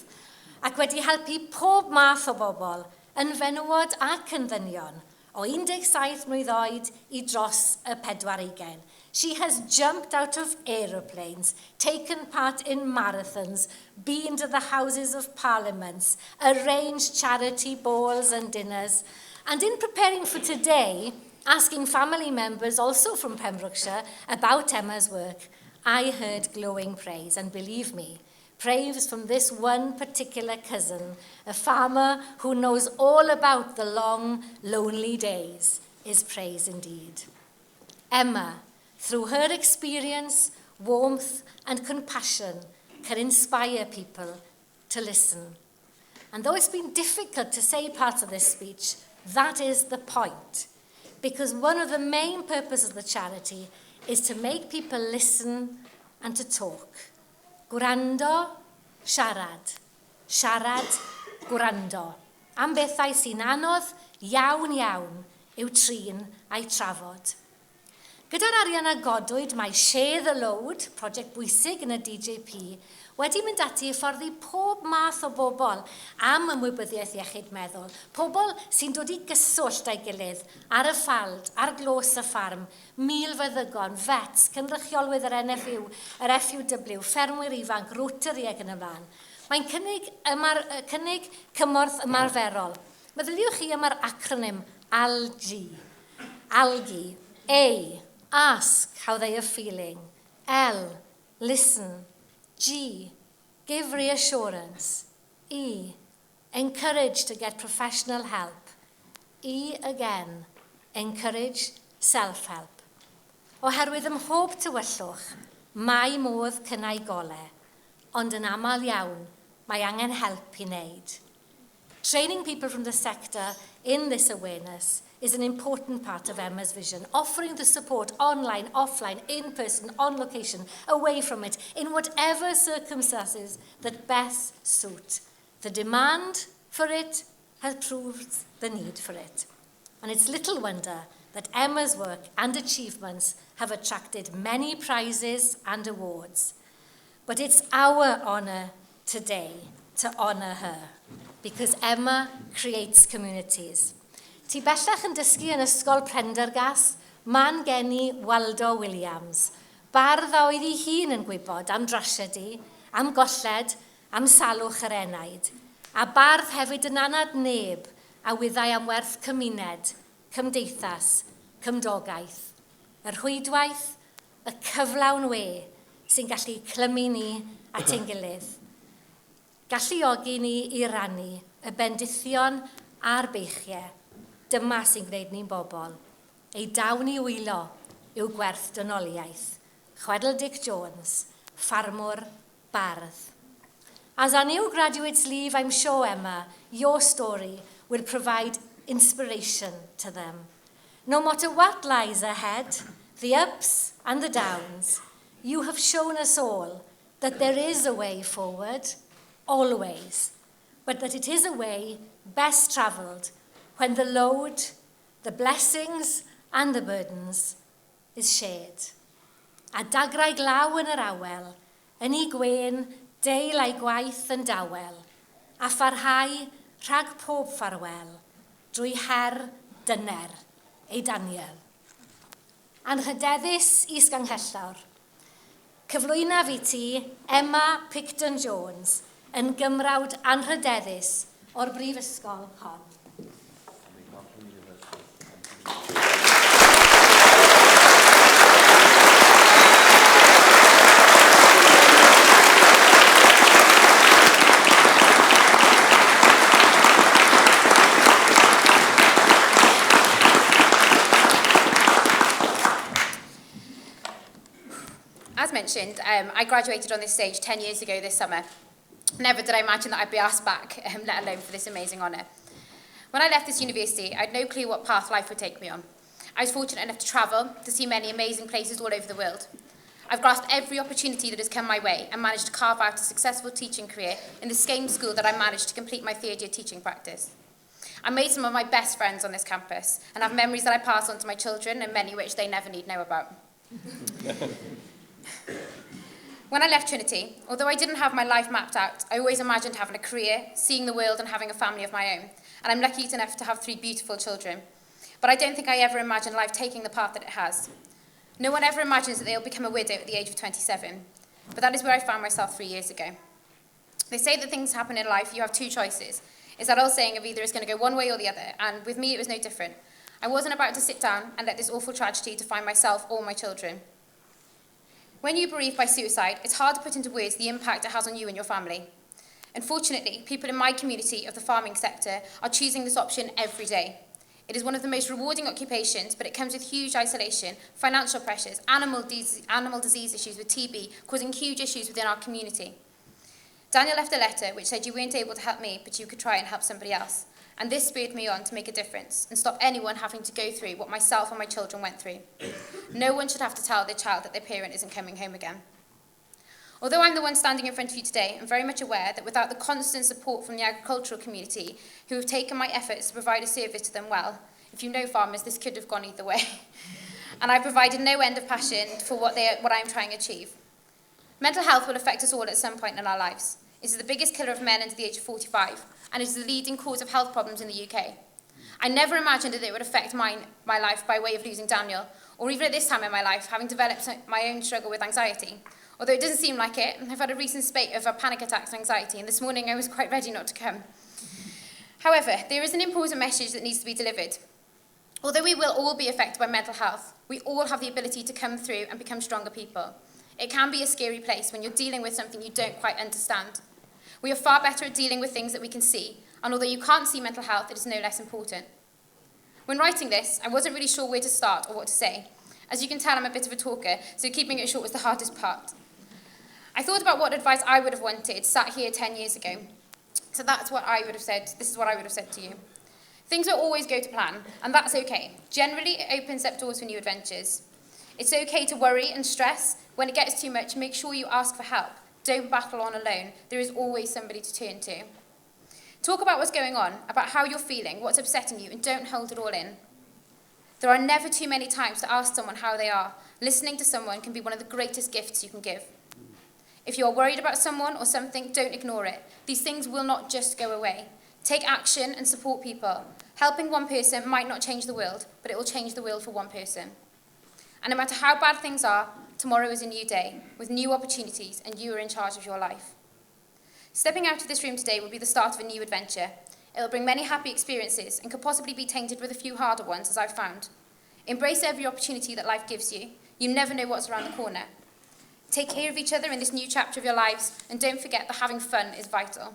ac wedi helpu pob math o bobl yn fenywod ac yn ddynion o 17 mlwydd oed i dros y 40. She has jumped out of aeroplanes, taken part in marathons, been to the Houses of Parliament, arranged charity balls and dinners, and in preparing for today, asking family members also from Pembrokeshire about Emma's work, I heard glowing praise, and believe me, praise from this one particular cousin, a farmer who knows all about the long, lonely days, is praise indeed. Emma, through her experience, warmth, and compassion, can inspire people to listen. And though it's been difficult to say parts of this speech, that is the point. Because one of the main purposes of the charity is to make people listen and to talk. Gwrando, siarad. Siarad, gwrando. Am bethau sy'n anodd iawn yw trin a'i trafod. Gyda'r arian a godwyd, mae Share the Load, prosiect bwysig yn y DJP, wedi mynd ati i fforddi pob math o bobl am ymwybyddiaeth iechyd meddwl. Pobl sy'n dod i gyswllt a'i gilydd ar y ffald, ar glos y ffarm, milfeddygon, vets, cynrychiolwydd yr NFU, yr FUW, ffermwyr ifanc, Rotary ac yn ymlaen. Mae'n cynnig cymorth ymarferol. Meddyliwch chi am yr acronym ALGI. ALGI. A, ask how they are feeling. L, listen. G, give reassurance. E, encourage to get professional help. E again, encourage self-help. Oherwydd ym mhob tywyllwch, mae modd cynnau golau, ond yn aml iawn, mae angen help i wneud. Training people from the sector in this awareness is an important part of Emma's vision, offering the support online, offline, in person, on location, away from it, in whatever circumstances that best suit. The demand for it has proved the need for it. And it's little wonder that Emma's work and achievements have attracted many prizes and awards. But it's our honour today to honour her, because Emma creates communities. Ti bellach yn dysgu yn ysgol Prendergas, man geni Waldo Williams. Bardd a oedd ei hun yn gwybod am drasiedi, am golled, am salwch yr enaid. A bardd hefyd yn anad neb a wyddai am werth cymuned, cymdeithas, cymdogaeth. Yr rhwydwaith, y cyflawn we sy'n gallu clymu ni at ein gilydd. Galluogi ni i rannu y bendithion a'r beichiau. Dyma sy'n gwneud ni'n bobl. Ei dawn i wylo yw gwerth dynoliaeth. Chwedl Dick Jones, ffarmwr, bardd. As our new graduates leave, I'm sure, Emma, your story will provide inspiration to them. No matter what lies ahead, the ups and the downs, you have shown us all that there is a way forward, always, but that it is a way best travelled when the load, the blessings and the burdens is shared. A dagrau glaw yn yr awel, yn ei gwen, deil a'i gwaith yn dawel, a pharhau rhag pob ffarwel drwy her dyner ei Daniel. Anrhydeddus is-ganghellawr. Cyflwyna fi ti Emma Picton Jones yn gymrawd anrhydeddus o'r Brifysgol hon. As mentioned, I graduated on this stage 10 years ago this summer. Never did I imagine that I'd be asked back, let alone for this amazing honour. When I left this university, I had no clue what path life would take me on. I was fortunate enough to travel, to see many amazing places all over the world. I've grasped every opportunity that has come my way and managed to carve out a successful teaching career in the same school that I managed to complete my third year teaching practice. I made some of my best friends on this campus and have memories that I pass on to my children and many which they never need know about. When I left Trinity, although I didn't have my life mapped out, I always imagined having a career, seeing the world and having a family of my own. And I'm lucky enough to have 3 beautiful children. But I don't think I ever imagined life taking the path that it has. No one ever imagines that they'll become a widow at the age of 27. But that is where I found myself 3 years ago. They say that things happen in life, you have 2 choices. It's that old saying of either it's going to go one way or the other, and with me it was no different. I wasn't about to sit down and let this awful tragedy define myself or my children. When you're bereaved by suicide, it's hard to put into words the impact it has on you and your family. Unfortunately, people in my community of the farming sector are choosing this option every day. It is one of the most rewarding occupations, but it comes with huge isolation, financial pressures, animal disease issues with TB, causing huge issues within our community. Daniel left a letter which said you weren't able to help me, but you could try and help somebody else. And this spurred me on to make a difference and stop anyone having to go through what myself and my children went through. No one should have to tell their child that their parent isn't coming home again. Although I'm the one standing in front of you today, I'm very much aware that without the constant support from the agricultural community, who have taken my efforts to provide a service to them well, if you know farmers, this could have gone either way. And I've provided no end of passion for what I'm trying to achieve. Mental health will affect us all at some point in our lives. It is the biggest killer of men under the age of 45, and it is the leading cause of health problems in the UK. I never imagined that it would affect my life by way of losing Daniel, or even at this time in my life, having developed my own struggle with anxiety. Although it doesn't seem like it, I've had a recent spate of panic attacks and anxiety, and this morning I was quite ready not to come. However, there is an important message that needs to be delivered. Although we will all be affected by mental health, we all have the ability to come through and become stronger people. It can be a scary place when you're dealing with something you don't quite understand. We are far better at dealing with things that we can see, and although you can't see mental health, it is no less important. When writing this, I wasn't really sure where to start or what to say. As you can tell, I'm a bit of a talker, so keeping it short was the hardest part. I thought about what advice I would have wanted sat here 10 years ago. So that's what I would have said. This is what I would have said to you. Things don't always go to plan, and that's okay. Generally, it opens up doors for new adventures. It's okay to worry and stress. When it gets too much, make sure you ask for help. Don't battle on alone. There is always somebody to turn to. Talk about what's going on, about how you're feeling, what's upsetting you, and don't hold it all in. There are never too many times to ask someone how they are. Listening to someone can be one of the greatest gifts you can give. If you are worried about someone or something, don't ignore it. These things will not just go away. Take action and support people. Helping one person might not change the world, but it will change the world for one person. And no matter how bad things are, tomorrow is a new day, with new opportunities, and you are in charge of your life. Stepping out of this room today will be the start of a new adventure. It will bring many happy experiences, and could possibly be tainted with a few harder ones, as I've found. Embrace every opportunity that life gives you. You never know what's around the corner. Take care of each other in this new chapter of your lives, and don't forget that having fun is vital.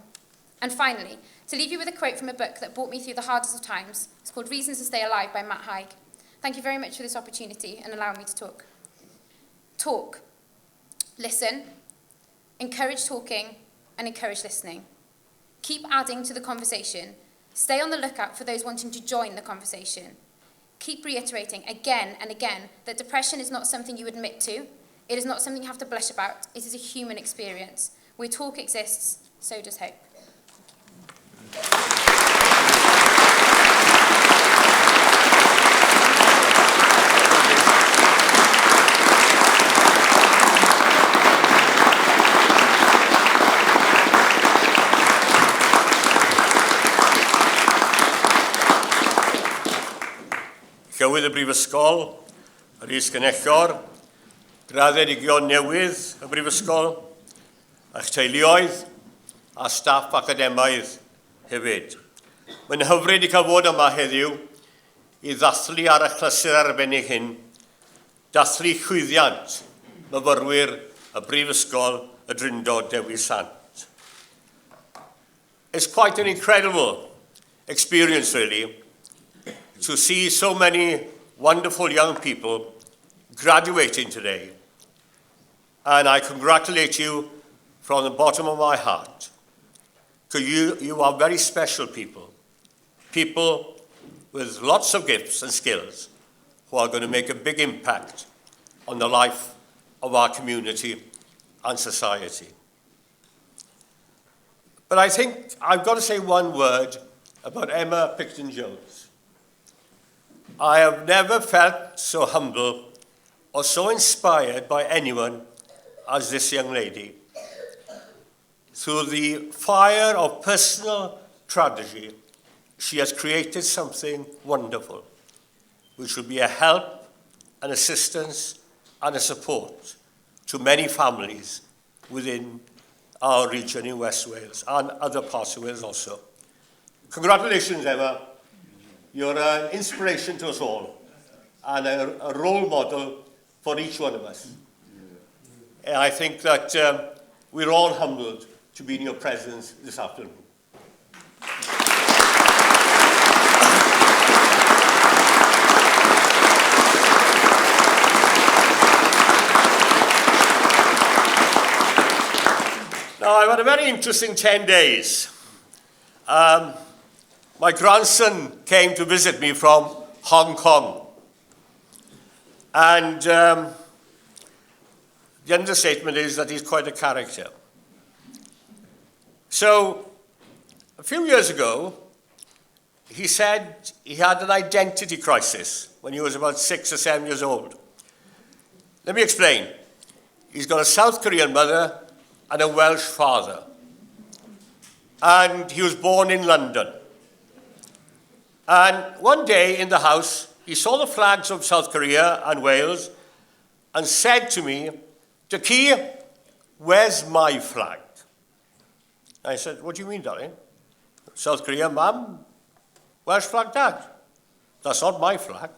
And finally, to leave you with a quote from a book that brought me through the hardest of times. It's called Reasons to Stay Alive by Matt Haig. Thank you very much for this opportunity and allowing me to talk. Talk. Listen. Encourage talking and encourage listening. Keep adding to the conversation. Stay on the lookout for those wanting to join the conversation. Keep reiterating again and again that depression is not something you admit to. It is not something you have to blush about. It is a human experience. Where talk exists, so does hope. newydd y Brifysgol, yr is-gynechor, graddedigion newydd y Brifysgol, eich teuluoedd a staff academaidd hefyd. Mae'n hyfryd i cael fod yma heddiw i ddathlu ar y chlysur arbennig hyn, dathlu chwyddiant myfyrwyr y Brifysgol y Drindod Dewi Sant. It's quite an incredible experience, really, to see so many wonderful young people graduating today. And I congratulate you from the bottom of my heart, because you are very special people, people with lots of gifts and skills who are going to make a big impact on the life of our community and society. But I think I've got to say one word about Emma Picton-Jones. I have never felt so humble or so inspired by anyone as this young lady. Through the fire of personal tragedy, she has created something wonderful, which will be a help, an assistance, and a support to many families within our region in West Wales and other parts of Wales also. Congratulations, Emma. You're an inspiration to us all and a role model for each one of us. And I think that we're all humbled to be in your presence this afternoon. Now, I've had a very interesting 10 days. My grandson came to visit me from Hong Kong. And the understatement is that he's quite a character. So, a few years ago, he said he had an identity crisis when he was about 6 or 7 years old. Let me explain. He's got a South Korean mother and a Welsh father. And he was born in London. And one day in the house, he saw the flags of South Korea and Wales and said to me, "Daki, where's my flag?" I said, "What do you mean, darling?" "South Korea, Mum. Welsh flag, Dad." "That's not my flag."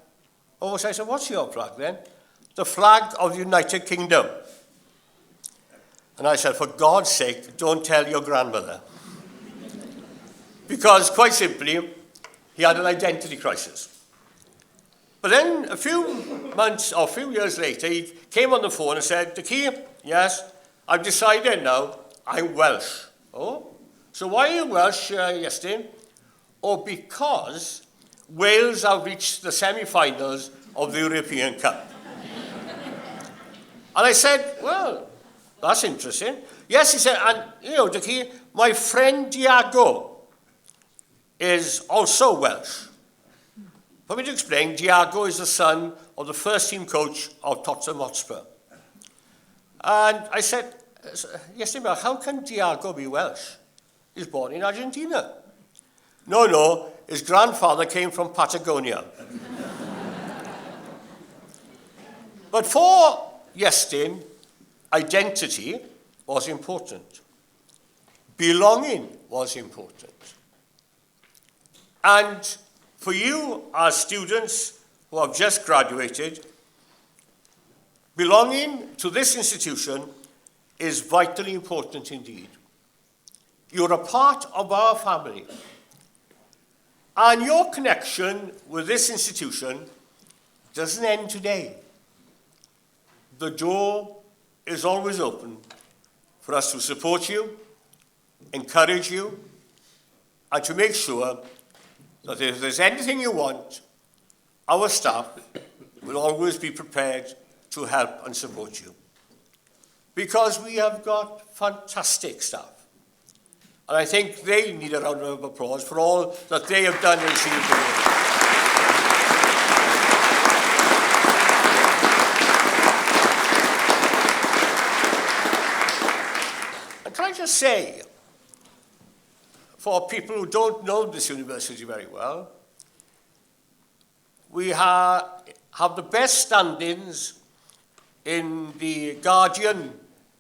"Oh," so I said, "What's your flag then?" "The flag of the United Kingdom." And I said, "For God's sake, don't tell your grandmother." Because, quite simply, he had an identity crisis. But then, a few months or a few years later, he came on the phone and said, "Daki, yes, I've decided now I'm Welsh." "Oh, so why are you Welsh, yesterday?" "Oh, because Wales have reached the semi-finals of the European Cup." And I said, "Well, that's interesting." "Yes," he said, "and, you know, Daki, my friend Diago is also Welsh." For me to explain, Diago is the son of the first team coach of Tottenham Hotspur. And I said, "Yes, how can Diago be Welsh? He's born in Argentina." No, his grandfather came from Patagonia." But for Iestyn, identity was important. Belonging was important. And for you as students who have just graduated, belonging to this institution is vitally important indeed. You're a part of our family. And your connection with this institution doesn't end today. The door is always open for us to support you, encourage you, and to make sure that if there's anything you want, our staff will always be prepared to help and support you. Because we have got fantastic staff. And I think they need a round of applause for all that they have done and achieved. And can I just say, for people who don't know this university very well, we have the best standings in the Guardian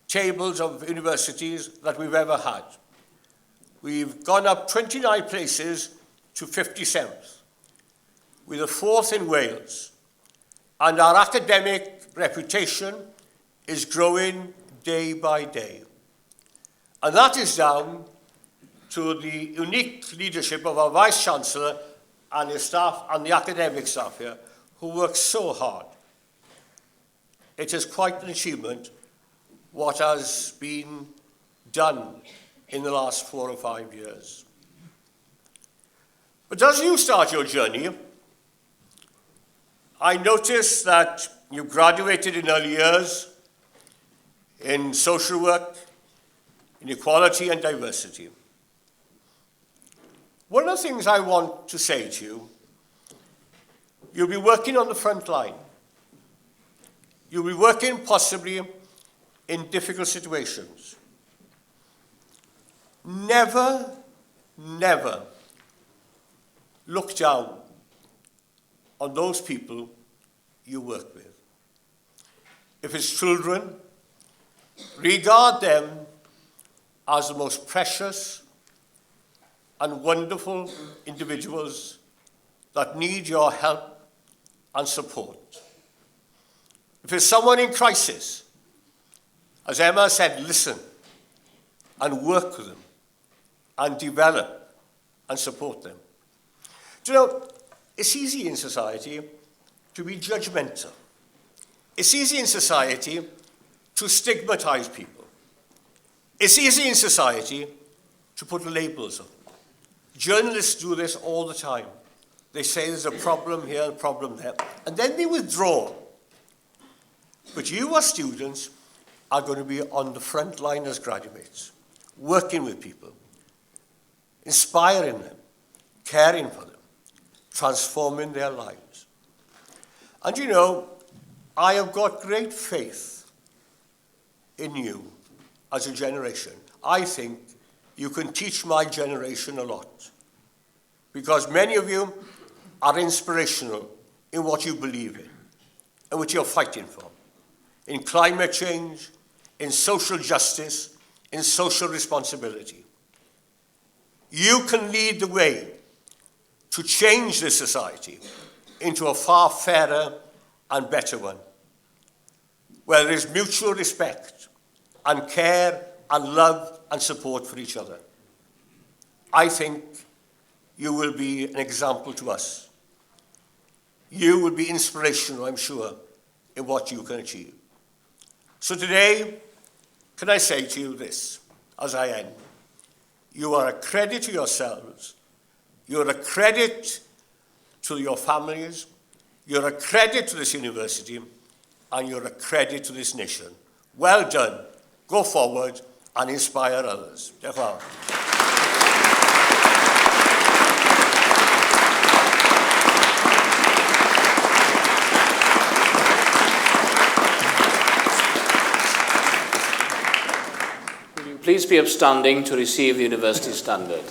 tables of universities that we've ever had. We've gone up 29 places to 57th. We're the 4th in Wales. And our academic reputation is growing day by day. And that is down to the unique leadership of our Vice-Chancellor and his staff and the academic staff here, who work so hard. It is quite an achievement what has been done in the last 4 or 5 years. But as you start your journey, I noticed that you graduated in early years in social work, in equality and diversity. One of the things I want to say to you, you'll be working on the front line. You'll be working possibly in difficult situations. Never, never look down on those people you work with. If it's children, regard them as the most precious and wonderful individuals that need your help and support. If it's someone in crisis, as Emma said, listen and work with them and develop and support them. Do you know, it's easy in society to be judgmental. It's easy in society to stigmatize people. It's easy in society to put labels on. Journalists do this all the time. They say there's a problem here, a problem there, and then they withdraw. But you as students are going to be on the front line as graduates, working with people, inspiring them, caring for them, transforming their lives. And you know, I have got great faith in you as a generation. I think you can teach my generation a lot, because many of you are inspirational in what you believe in and what you're fighting for, in climate change, in social justice, in social responsibility. You can lead the way to change this society into a far fairer and better one, where there is mutual respect and care and love and support for each other. I think you will be an example to us. You will be inspirational, I'm sure, in what you can achieve. So today, can I say to you this, as I end? You are a credit to yourselves. You're a credit to your families. You're a credit to this university. And you're a credit to this nation. Well done. Go forward and inspire others. Diolch yn fawr. Please be upstanding to receive the University Standard.